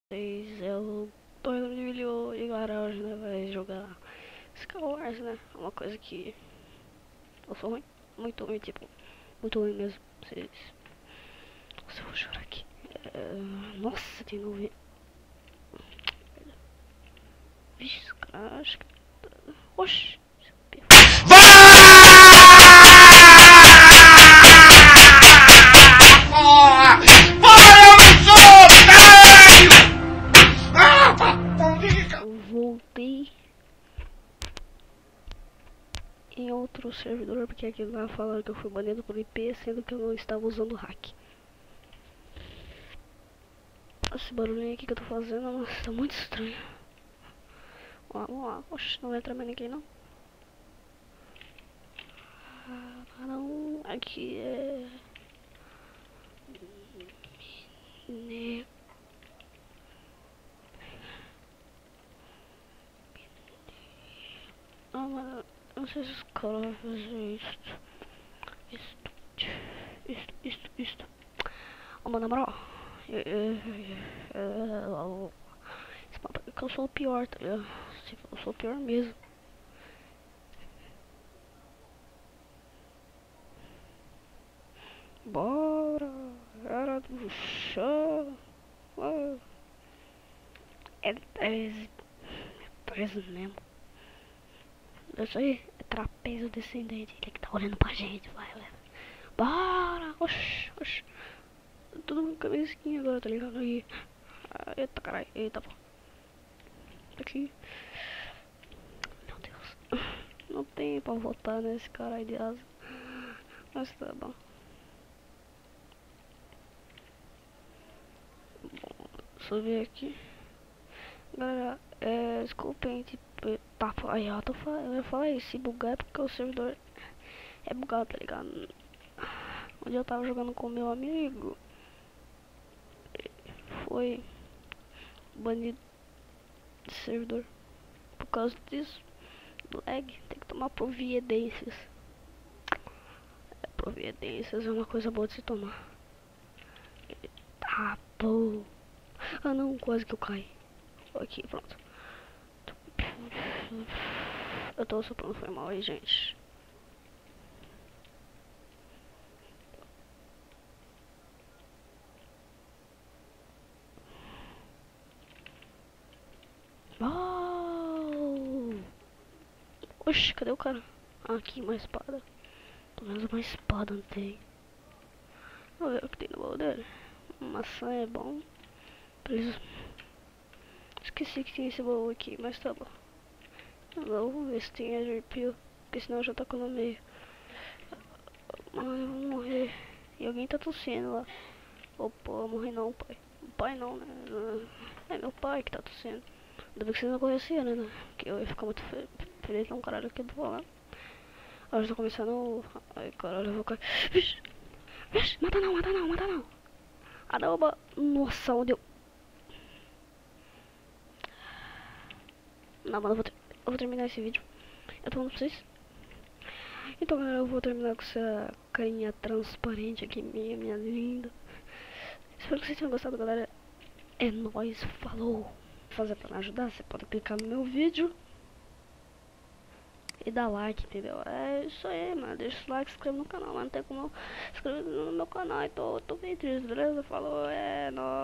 Eu tô no vídeo e agora hoje, né, vai jogar Star Wars, né? É uma coisa que eu sou ruim, muito ruim, tipo, muito ruim mesmo. Nossa, eu vou chorar aqui. Nossa, tem nuvem. Vixe, esse cara, acho que. Oxi, eu voltei em outro servidor porque aqui lá falaram que eu fui banido por IP, sendo que eu não estava usando hack. Esse barulhinho aqui que eu tô fazendo, nossa, tá muito estranho. Vamos lá. Oxe, não vai entrar mais ninguém não. Não, aqui é... Ah, mano, não sei se os caras vão fazer isto. Isto. Oh, mano, na moral. Esse mapa é que eu sou o pior, tá ligado? Eu sou o pior mesmo. Bora, era do chão. É 13. É 13 mesmo. Isso aí é trapézio descendente. Ele que tá olhando pra gente, vai. Bora! Oxi. Todo mundo com a minha skin agora, tá ligado? Aí. Eita caralho, eita pô. Aqui. Meu Deus. Não tem pra votar nesse cara aí de asa. Mas tá bom. Subir aqui. Galera, desculpem, tipo, tá, aí ó, eu ia falar isso, se bugar é porque o servidor é bugado, tá ligado? Onde eu tava jogando com meu amigo, foi banido de servidor. Por causa disso, lag, tem que tomar providências. Providências é uma coisa boa de se tomar. Tá bom. Ah não, quase que eu caí. Aqui, pronto. Eu tô soprando, foi mal aí, gente. Oh! Oxi, cadê o cara? Aqui, uma espada. Pelo menos uma espada não tem. Vamos ver o que tem no baú dele. Maçã é bom. Preciso... Esqueci que tinha esse baú aqui, mas tá bom. Vamos ver se tem Azure Pill, porque senão já tá com no meio. Mano, eu vou morrer. E alguém tá tossindo lá. Opa, eu morri não, pai. Pai não, né? É meu pai que tá tossindo. Ainda bem que você não conhecia, né? Porque eu ia ficar muito feliz um caralho aqui do lado. Agora já tô começando. Ai, caralho, eu vou cair. Vixe, mata não. Aramba, nossa, onde eu. Não, mano, eu vou terminar esse vídeo. Eu tô falando pra vocês. Então, galera, eu vou terminar com essa carinha transparente aqui, minha linda. Espero que vocês tenham gostado, galera. É nóis, falou. Fazer pra me ajudar, você pode clicar no meu vídeo e dar like, entendeu? É isso aí, mano. Deixa o like, se inscreve no canal, mas não tem como inscrever no meu canal. Então, tô bem triste, beleza? Falou, é nóis.